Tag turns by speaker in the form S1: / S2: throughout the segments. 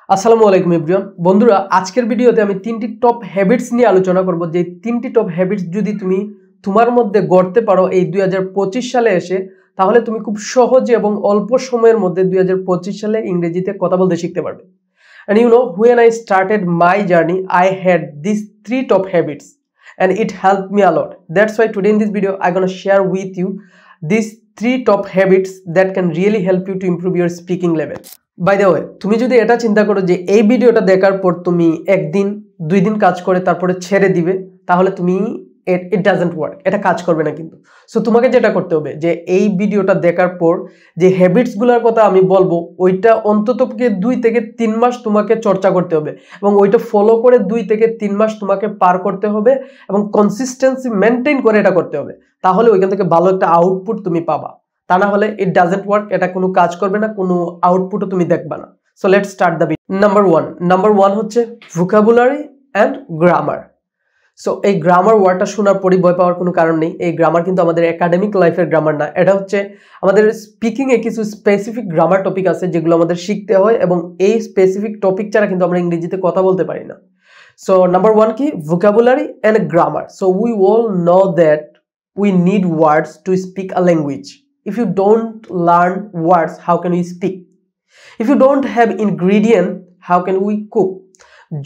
S1: আসসালামু আলাইকুম এভরিওয়ান। বন্ধুরা, আজকের ভিডিওতে আমি তিনটি টপ হ্যাবিটস নিয়ে আলোচনা করব। যে তিনটি টপ হ্যাবিটস যদি তুমি তোমার মধ্যে গড়তে পারো এই 2025 সালে এসে, তাহলে তুমি খুব সহজে এবং অল্প সময়ের মধ্যে 2025 সালে ইংরেজিতে কথা বলতে শিখতে পারবে। And you know, when I started my journey, I had these three top habits and it helped me a lot. That's why today in this video, I'm gonna share with you these three top habits that can really help you to improve your speaking level. By the way, তুমি যদি এটা চিন্তা করো যে এই ভিডিওটা দেখার পর তুমি একদিন দুই দিন কাজ করে তারপরে ছেড়ে দিবে, তাহলে তুমি ইট ডাজন্ট ওয়ার্ক, এটা কাজ করবে না। কিন্তু সো তোমাকে যেটা করতে হবে যে এই ভিডিওটা দেখার পর যে হ্যাবিটসগুলোর কথা আমি বলবো, ওইটা অন্তত 2 থেকে 3 মাস তোমাকে চর্চা করতে হবে এবং ওইটা ফলো করে 2 থেকে 3 মাস তোমাকে পার করতে হবে এবং কনসিস্টেন্সি মেনটেন করে এটা করতে হবে। তাহলে ওইখান থেকে ভালো একটা আউটপুট তুমি পাবা। তা না হলে ইট ডাজন্ট ওয়ার্ক, এটা কোনো কাজ করবে না, কোনো আউটপুটও তুমি দেখবা না। So let's start the video. Number one হচ্ছে ভোকাবুলারি অ্যান্ড গ্রামার। সো এই গ্রামার ওয়ার্ডটা শোনার পরই ভয় পাওয়ার কোনো কারণ নেই। এই গ্রামার কিন্তু আমাদের একাডেমিক লাইফের গ্রামার না, এটা হচ্ছে আমাদের স্পিকিংয়ে কিছু স্পেসিফিক গ্রামার টপিক আছে যেগুলো আমাদের শিখতে হয় এবং এই স্পেসিফিক টপিক ছাড়া কিন্তু আমরা ইংরেজিতে কথা বলতে পারি না। সো নাম্বার ওয়ান কি? Vocabulary and grammar. So we all know that we need words to speak a language. If you don't learn words, how can we speak? If you don't have ingredient, how can we cook?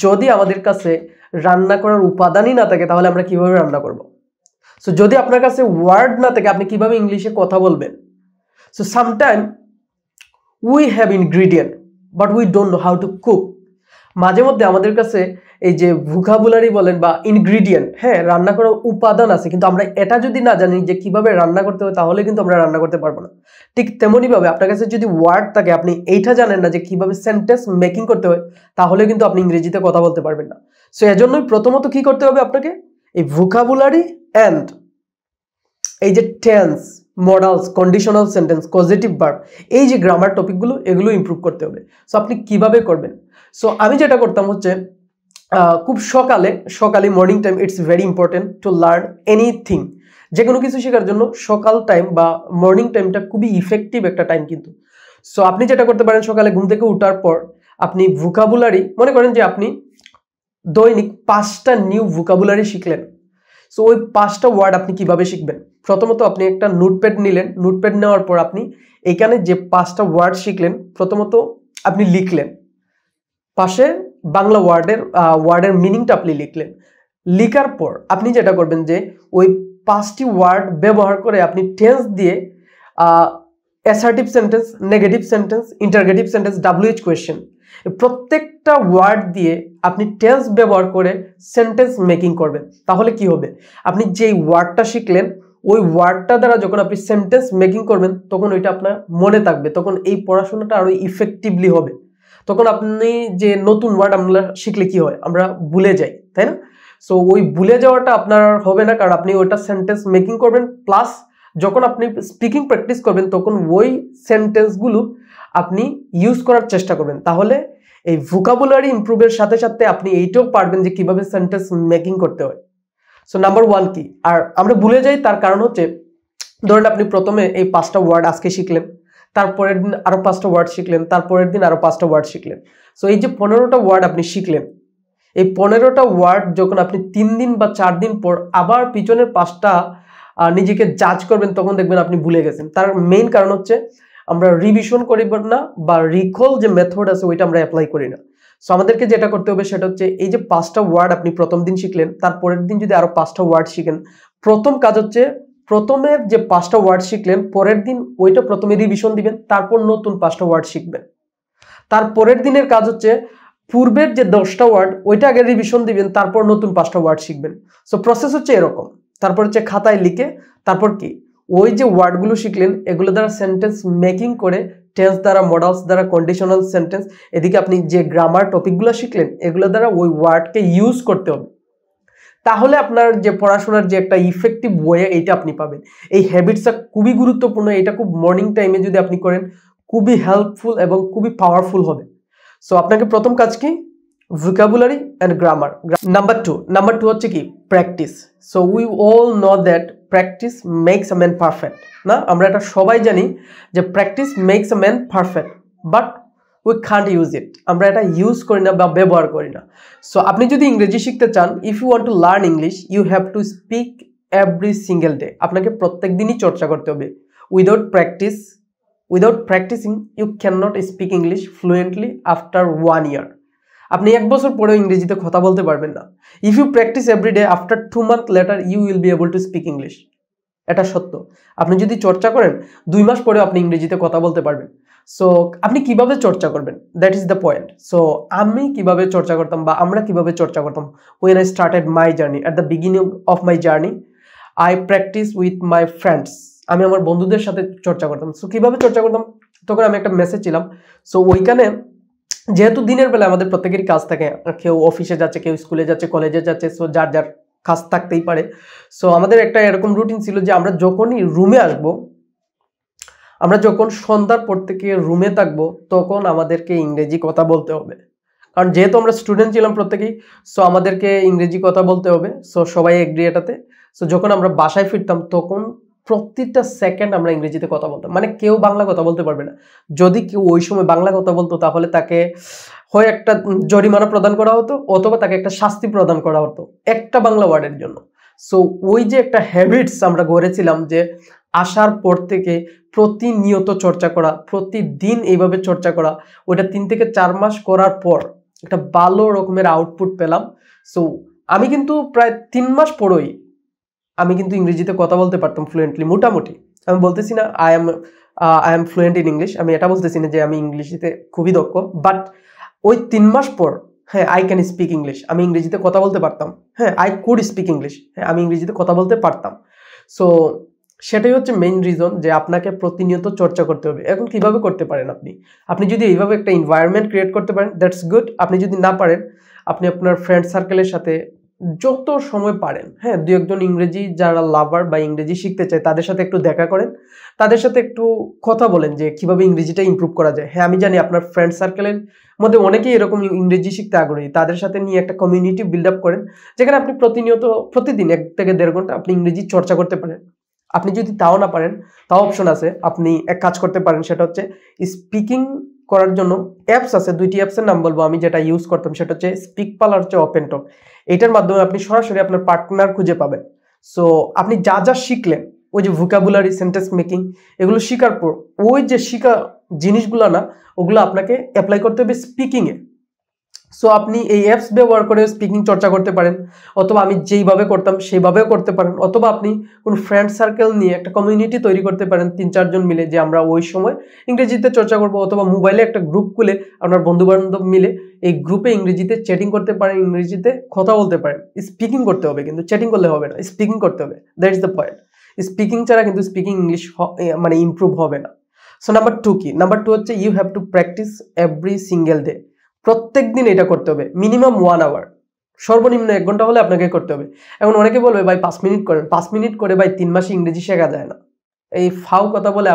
S1: যদি আমাদের কাছে রান্না করার উপাদানই না থাকে, তাহলে আমরা কিভাবে রান্না করব? সো যদি আপনার কাছে ওয়ার্ড না থাকে, আপনি কিভাবে ইংলিশে কথা বলবেন? So sometime we have ingredient but we don't know how to cook. মাঝে মধ্যে আমাদের কাছে এই যে ভোকাবুলারি বলেন বা ইনগ্রিডিয়েন্ট, হ্যাঁ, রান্না করার উপাদান আছে, কিন্তু আমরা এটা যদি না জানি যে কিভাবে রান্না করতে হবে, তাহলে কিন্তু আমরা রান্না করতে পারবো না। ঠিক তেমনইভাবে আপনার কাছে যদি ওয়ার্ড থাকে, আপনি এইটা জানেন না যে কিভাবে সেন্টেন্স মেকিং করতে হয়, তাহলে কিন্তু আপনি ইংরেজিতে কথা বলতে পারবেন না। সো এজন্যই প্রথমত কি করতে হবে আপনাকে? এই ভোকাবুলারি অ্যান্ড এই যে tense, modals, conditional sentence, positive verb, এই যে গ্রামার টপিকগুলো, এগুলো ইমপ্রুভ করতে হবে। সো আপনি কিভাবে করবেন? সো আমি যেটা করতাম হচ্ছে খুব সকালে morning time, it's very important to learn anything. যে কোনো কিছু শেখার জন্য সকাল টাইম বা মর্নিং টাইমটা খুবই ইফেক্টিভ একটা টাইম কিন্তু। সো আপনি যেটা করতে পারেন, সকালে ঘুম থেকে ওঠার পর আপনি ভোকাবুলারি, মনে করেন যে আপনি দৈনিক 5টা নিউ ভোকাবুলারি শিখলেন। সো ওই 5টা ওয়ার্ড আপনি কিভাবে শিখবেন? প্রথমত আপনি একটা নোটপ্যাড নিলেন। নোটপ্যাড নেওয়ার পর আপনি এখানে যে 5টা ওয়ার্ড শিখলেন, প্রথমত আপনি লিখলেন, পাশে বাংলা ওয়ার্ডের মিনিংটা আপনি লিখলেন। লিখার পর আপনি যেটা করবেন যে ওই 5টি ওয়ার্ড ব্যবহার করে আপনি টেন্স দিয়ে assertive sentence, negative sentence, interrogative sentence, WH question, প্রত্যেকটা ওয়ার্ড দিয়ে আপনি টেন্স ব্যবহার করে সেন্টেন্স মেকিং করবেন। তাহলে কি হবে? আপনি যেই ওয়ার্ডটা শিখলেন, ওই ওয়ার্ডটা দ্বারা যখন আপনি সেন্টেন্স মেকিং করবেন, তখন ওইটা আপনার মনে থাকবে, তখন এই পড়াশোনাটা আরো ইফেক্টিভলি হবে। তখন আপনি যে নতুন ওয়ার্ড আমরা শিখলে কি হয়? আমরা ভুলে যাই, তাই না? সো ওই ভুলে যাওয়াটা আপনার হবে না, কারণ আপনি ওইটা সেন্টেন্স মেকিং করবেন, প্লাস যখন আপনি স্পিকিং প্র্যাকটিস করবেন, তখন ওই সেন্টেন্সগুলো আপনি ইউজ করার চেষ্টা করবেন। তাহলে এই ভোকাবুলারি ইমপ্রুভের সাথে সাথে আপনি এইটাও পারবেন যে কিভাবে সেন্টেন্স মেকিং করতে হয়। সো নাম্বার ওয়ান কি? আর আমরা ভুলে যাই, তার কারণ হচ্ছে, ধরেন আপনি প্রথমে এই 5টা ওয়ার্ড আজকে শিখলেন, তারপরের দিন আরো 5টা ওয়ার্ড শিখলেন, তারপরের দিন আরো 5টা ওয়ার্ড শিখলেন। সো এই যে 15টা ওয়ার্ড আপনি শিখলেন, এই 15টা ওয়ার্ড যখন আপনি 3 দিন বা 4 দিন পর আবার পিছনের 5টা নিজেকে জাজ করবেন, তখন দেখবেন আপনি ভুলে গেছেন। তার মেইন কারণ হচ্ছে আমরা রিভিশন করি না, বা রিকল যে মেথড আছে ওইটা আমরা অ্যাপ্লাই করি না। সো আমাদেরকে যেটা করতে হবে সেটা হচ্ছে, এই যে 5টা ওয়ার্ড আপনি প্রথম দিন শিখলেন, তারপরের দিন যদি আরো 5টা ওয়ার্ড শিখেন, প্রথম কাজ হচ্ছে প্রথমের যে 5টা ওয়ার্ড শিখলেন, পরের দিন ওইটা প্রথমে রিভিশন দিবেন, তারপর নতুন 5টা ওয়ার্ড শিখবেন। তারপরের দিনের কাজ হচ্ছে পূর্বের যে 10টা ওয়ার্ড ওইটা আগে রিভিশন দিবেন, তারপর নতুন 5টা ওয়ার্ড শিখবেন। সো প্রসেস হচ্ছে এরকম। তারপর হচ্ছে খাতায় লিখে, তারপর কি ওই যে ওয়ার্ডগুলো শিখলেন, এগুলো দ্বারা সেন্টেন্স মেকিং করে, টেন্স দ্বারা, মডালস দ্বারা, কন্ডিশনাল সেন্টেন্স, এদিকে আপনি যে গ্রামার টপিকগুলো শিখলেন, এগুলো দ্বারা ওই ওয়ার্ডকে ইউজ করতে হবে। তাহলে আপনার যে পড়াশোনার যে একটা ইফেক্টিভ ওয়ে, এইটা আপনি পাবেন। এই হ্যাবিটসটা খুবই গুরুত্বপূর্ণ। এটা খুব মর্নিং টাইমে যদি আপনি করেন, খুবই হেল্পফুল এবং খুবই পাওয়ারফুল হবে। সো আপনাকে প্রথম কাজ কি? Vocabulary and grammar. Number two হচ্ছে কি? Practice. So we all know that practice makes a man perfect. না, আমরা এটা সবাই জানি যে practice makes a man perfect, but we can't use it, আমরা এটা ইউজ করি না বা ব্যবহার করি না। সো আপনি যদি ইংরেজি শিখতে চান, if you want to learn English, you have to speak every single day. আপনাকে প্রত্যেক দিনই চর্চা করতে হবে। Without practicing you can not speak English fluently after 1 year। আপনি 1 বছর পরেও ইংরেজিতে কথা বলতে পারবেন না। If you practice every day, after 2 months later you will be able to speak English. এটা সত্য। আপনি যদি চর্চা করেন 2 মাস পরেও আপনি ইংরেজিতে কথা বলতে পারবেন। সো আপনি কিভাবে চর্চা করবেন, that is the point. So আমি কিভাবে চর্চা করতাম বা আমরা কিভাবে চর্চা করতাম, when I started my journey, at the beginning of my journey I practice with my friends। আমি আমার বন্ধুদের সাথে চর্চা করতাম। সো কিভাবে চর্চা করতাম, তখন আমি একটা মেসেজ ছিলাম। সো ওইখানে যেহেতু দিনের বেলা আমাদের প্রত্যেকেরই কাজ থাকে, কেউ অফিসে যাচ্ছে, কেউ স্কুলে যাচ্ছে, কলেজে যাচ্ছে, সো যার যার কাজ থাকতেই পারে। সো আমাদের একটা এরকম রুটিন ছিল যে আমরা যখনই রুমে আসব, আমরা যখন সন্ধ্যার পর থেকে রুমে থাকবো, তখন আমাদেরকে ইংরেজি কথা বলতে হবে। কারণ যেহেতু আমরা স্টুডেন্ট ছিলাম প্রত্যেকেই, সো আমাদেরকে ইংরেজি কথা বলতে হবে। সো সবাই এগ্রি এটাতে। সো যখন আমরা বাসায় ফিরতাম, তখন প্রত্যেকটা সেকেন্ড আমরা ইংরেজিতে কথা বলতাম। মানে কেউ বাংলা কথা বলতে পারবে না। যদি কেউ ওই সময় বাংলা কথা বলতো, তাহলে তাকে হয় একটা জরিমানা প্রদান করা হতো, অথবা তাকে একটা শাস্তি প্রদান করা হতো একটা বাংলা ওয়ার্ডের জন্য। সো ওই যে একটা হ্যাবিটস আমরা গড়েছিলাম, যে আসার পর থেকে প্রতিনিয়ত চর্চা করা, প্রতিদিন এইভাবে চর্চা করা, ওইটা 3 থেকে 4 মাস করার পর একটা ভালো রকমের আউটপুট পেলাম। সো আমি কিন্তু প্রায় 3 মাস পরেই আমি কিন্তু ইংরেজিতে কথা বলতে পারতাম ফ্লুয়েন্টলি, মোটামুটি। আমি বলতেছি না I am fluent in English, আমি এটা বলতেছি না যে আমি ইংলিশে খুবই দক্ষ, বাট ওই 3 মাস পর, হ্যাঁ, আই ক্যান স্পিক ইংলিশ, আমি ইংরেজিতে কথা বলতে পারতাম। হ্যাঁ, আই কুড স্পিক ইংলিশ, হ্যাঁ, আমি ইংরেজিতে কথা বলতে পারতাম। সো সেটাই হচ্ছে মেইন রিজন, যে আপনাকে প্রতিনিয়ত চর্চা করতে হবে। এখন কিভাবে করতে পারেন আপনি যদি এইভাবে একটা এনভায়রনমেন্ট ক্রিয়েট করতে পারেন, দ্যাটস গুড। আপনি যদি না পারেন, আপনি আপনার ফ্রেন্ড সার্কেলের সাথে যত সময় পারেন, হ্যাঁ, 2-1 জন ইংরেজি যারা লাভার বা ইংরেজি শিখতে চায়, তাদের সাথে একটু দেখা করেন, তাদের সাথে একটু কথা বলেন যে কিভাবে ইংরেজিটা ইমপ্রুভ করা যায়। হ্যাঁ, আমি জানি আপনার ফ্রেন্ড সার্কেলের মধ্যে অনেকেই এরকম ইংরেজি শিখতে আগ্রহী। তাদের সাথে নিয়ে একটা কমিউনিটি বিল্ড আপ করেন, যেখানে আপনি প্রতিদিন 1 থেকে 1.5 ঘন্টা আপনি ইংরেজি চর্চা করতে পারেন। আপনি যদি তাও না পারেন, তাও অপশন আছে। আপনি এক কাজ করতে পারেন, সেটা হচ্ছে স্পিকিং করার জন্য অ্যাপস আছে। 2টি অ্যাপসের নাম বলবো আমি, যেটা ইউজ করতাম, সেটা হচ্ছে স্পিকপাল আর হচ্ছে ওপেন টক। এটার মাধ্যমে আপনি সরাসরি আপনার পার্টনার খুঁজে পাবেন। সো আপনি যা যা শিখলেন, ওই যে ভোকাবুলারি, সেন্টেন্স মেকিং, এগুলো শিখার পর ওই যে শিখা জিনিসগুলো না, ওগুলো আপনাকে অ্যাপ্লাই করতে হবে স্পিকিংয়ে। সো আপনি এই অ্যাপস ব্যবহার করে স্পিকিং চর্চা করতে পারেন, অথবা আমি যেইভাবে করতাম সেইভাবেও করতে পারেন, অথবা আপনি কোন ফ্রেন্ড সার্কেল নিয়ে একটা কমিউনিটি তৈরি করতে পারেন 3-4 জন মিলে, যে আমরা ওই সময় ইংরেজিতে চর্চা করব, অথবা মোবাইলে একটা গ্রুপ খুলে আপনার বন্ধু বান্ধব মিলে এই গ্রুপে ইংরেজিতে চ্যাটিং করতে পারেন, ইংরেজিতে কথা বলতে পারেন। স্পিকিং করতে হবে, কিন্তু চ্যাটিং করলে হবে না, স্পিকিং করতে হবে। That is the point. Speaking ছাড়া কিন্তু স্পিকিং ইংলিশ মানে ইমপ্রুভ হবে না। সো নাম্বার 2 কি? নাম্বার 2 হচ্ছে you have to practice every single day. প্রত্যেক দিন এটা করতে হবে, মিনিমাম 1 আওয়ার, সর্বনিম্ন 1 ঘন্টা হলে আপনাকে করতে হবে। এখন অনেকে বলবে ভাই 5 মিনিট করেন। 5 মিনিট করে ভাই 3 মাসে ইংরেজি শেখা যায় না। এই ফাউ কথা বলে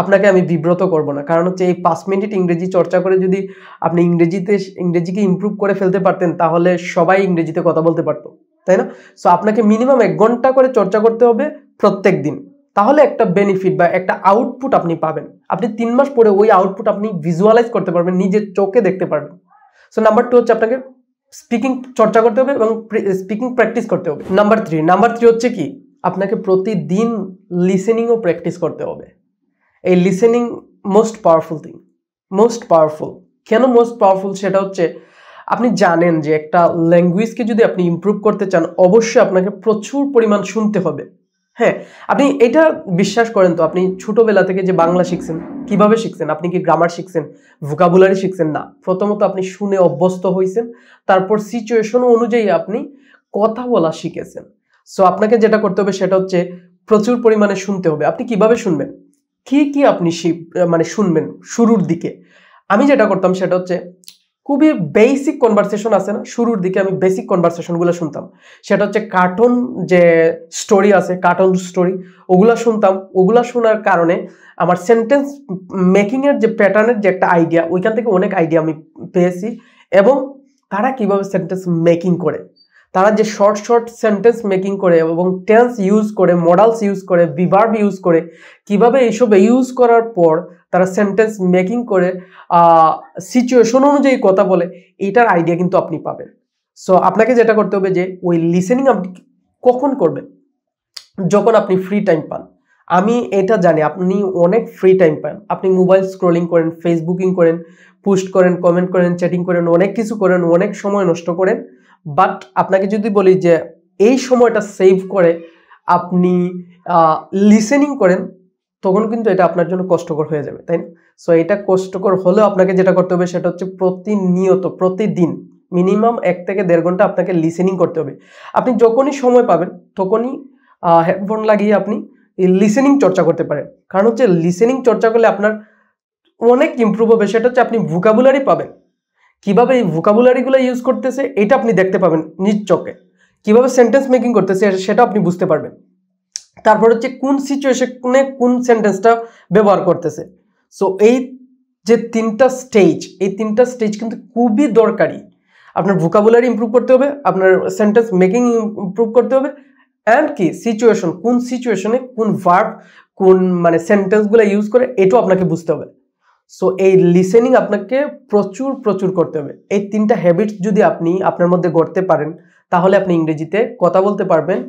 S1: আপনাকে আমি বিব্রত করব না। কারণ হচ্ছে এই 5 মিনিট ইংরেজি চর্চা করে যদি আপনি ইংরেজিকে ইমপ্রুভ করে ফেলতে পারতেন, তাহলে সবাই ইংরেজিতে কথা বলতে পারতো, তাই না? সো আপনাকে মিনিমাম 1 ঘন্টা করে চর্চা করতে হবে প্রত্যেক দিন। তাহলে একটা বেনিফিট বা একটা আউটপুট আপনি পাবেন। আপনি 3 মাস পরে ওই আউটপুট আপনি ভিজুয়ালাইজ করতে পারবেন, নিজের চোখে দেখতে পারবেন। সো নাম্বার 2 হচ্ছে আপনাকে স্পিকিং চর্চা করতে হবে এবং স্পিকিং প্র্যাকটিস করতে হবে। নাম্বার 3 হচ্ছে কি? আপনাকে প্রতিদিন লিসেনিংও প্র্যাকটিস করতে হবে। এই listening most powerful thing, most powerful. কেন মোস্ট পাওয়ারফুল? সেটা হচ্ছে আপনি জানেন যে একটা ল্যাঙ্গুয়েজকে যদি আপনি ইমপ্রুভ করতে চান, অবশ্যই আপনাকে প্রচুর পরিমাণ শুনতে হবে। হ্যাঁ, আপনি এটা বিশ্বাস করেন তো, আপনি ছোটবেলা থেকে যে বাংলা শিখছেন, কিভাবে শিখছেন? আপনি কি গ্রামার শিখছেন, ভোকাবুলারি শিখছেন? না, প্রথমত আপনি শুনে অভ্যস্ত হয়েছেন, তারপর সিচুয়েশন অনুযায়ী আপনি কথা বলা শিখেছেন। সো আপনাকে যেটা করতে হবে সেটা হচ্ছে প্রচুর পরিমাণে শুনতে হবে। আপনি কিভাবে শুনবেন, কি আপনি মানে শুনবেন শুরুর দিকে? আমি যেটা করতাম সেটা হচ্ছে খুবই বেসিক কনভারসেশন আছে না, শুরুর দিকে আমি বেসিক কনভারসেশনগুলো শুনতাম। সেটা হচ্ছে কার্টুন যে স্টোরি আছে, কার্টুন স্টোরি, ওগুলা শুনতাম। ওগুলা শোনার কারণে আমার সেন্টেন্স মেকিংয়ের যে প্যাটার্নের যে একটা আইডিয়া, ওইখান থেকে অনেক আইডিয়া আমি পেয়েছি। এবং তারা কিভাবে সেন্টেন্স মেকিং করে, তারা যে শর্ট সেন্টেন্স মেকিং করে এবং টেন্স ইউজ করে, মডালস ইউজ করে, বিভার্ব ইউজ করে, কিভাবে এইসব ইউজ করার পর তারা সেন্টেন্স মেকিং করে সিচুয়েশন অনুযায়ী কথা বলে, এটার আইডিয়া কিন্তু আপনি পাবেন। সো আপনাকে যেটা করতে হবে যে ওই লিসেনিং আপনি কখন করবেন? যখন আপনি ফ্রি টাইম পান। আমি এটা জানি আপনি অনেক ফ্রি টাইম পান। আপনি মোবাইল স্ক্রলিং করেন, ফেসবুকিং করেন, পোস্ট করেন, কমেন্ট করেন, চ্যাটিং করেন, অনেক কিছু করেন, অনেক সময় নষ্ট করেন। বাট আপনাকে যদি বলি যে এই সময়টা সেভ করে আপনি লিসেনিং করেন, তখন কিন্তু এটা আপনার জন্য কষ্টকর হয়ে যাবে, তাই না? সো এটা কষ্টকর হলেও আপনাকে যেটা করতে হবে সেটা হচ্ছে প্রতিনিয়ত, প্রতিদিন মিনিমাম 1 থেকে 1.5 ঘন্টা আপনাকে লিসেনিং করতে হবে। আপনি যখনই সময় পাবেন তখনই হেডফোন লাগিয়ে আপনি লিসেনিং চর্চা করতে পারেন। কারণ হচ্ছে লিসেনিং চর্চা করলে আপনার অনেক ইমপ্রুভ হবে। সেটা হচ্ছে আপনি ভোকাবুলারি পাবেন, কিভাবে এই ভোকাবুলারিগুলো ইউজ করতেছে এটা আপনি দেখতে পাবেন নিজ চোখে, কিভাবে সেন্টেন্স মেকিং করতেছে সেটা আপনি বুঝতে পারবেন। তারপর হচ্ছে কোন সিচুয়েশনে কোন সেন্টেন্সটা ব্যবহার করতেছে। সো এই যে 3টা স্টেজ, এই 3টা স্টেজ কিন্তু খুবই দরকারি। আপনার ভোকাবুলারি ইমপ্রুভ করতে হবে, আপনার সেন্টেন্স মেকিং ইমপ্রুভ করতে হবে, অ্যান্ড কি সিচুয়েশন, কোন সিচুয়েশনে কোন ভার্ব কোন মানে সেন্টেন্সগুলো ইউজ করে এটাও আপনাকে বুঝতে হবে। সো এই লিসেনিং আপনাকে প্রচুর প্রচুর করতে হবে। এই 3টা হ্যাবিটস যদি আপনি আপনার মধ্যে গড়তে পারেন তাহলে আপনি ইংরেজিতে কথা বলতে পারবেন।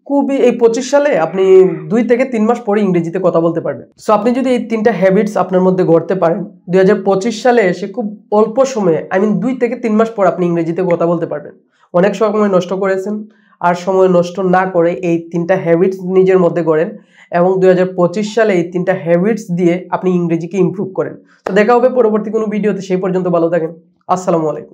S1: খুবই এই 25 সালে আপনি 2 থেকে 3 মাস পরে ইংরেজিতে কথা বলতে পারবেন। সো আপনি যদি এই 3টা হ্যাবিটস আপনার মধ্যে গড়তে পারেন 2025 সালে এসে খুব অল্প সময়ে, 2 থেকে 3 মাস পর আপনি ইংরেজিতে কথা বলতে পারবেন। অনেক সময় নষ্ট করেছেন, আর সময় নষ্ট না করে এই 3টা হ্যাবিটস নিজের মধ্যে গড়েন এবং 2025 সালে এই 3টা হ্যাবিটস দিয়ে আপনি ইংরেজিকে ইমপ্রুভ করেন। তো দেখা হবে পরবর্তী কোনো ভিডিওতে, সেই পর্যন্ত ভালো থাকেন। আসসালামু আলাইকুম।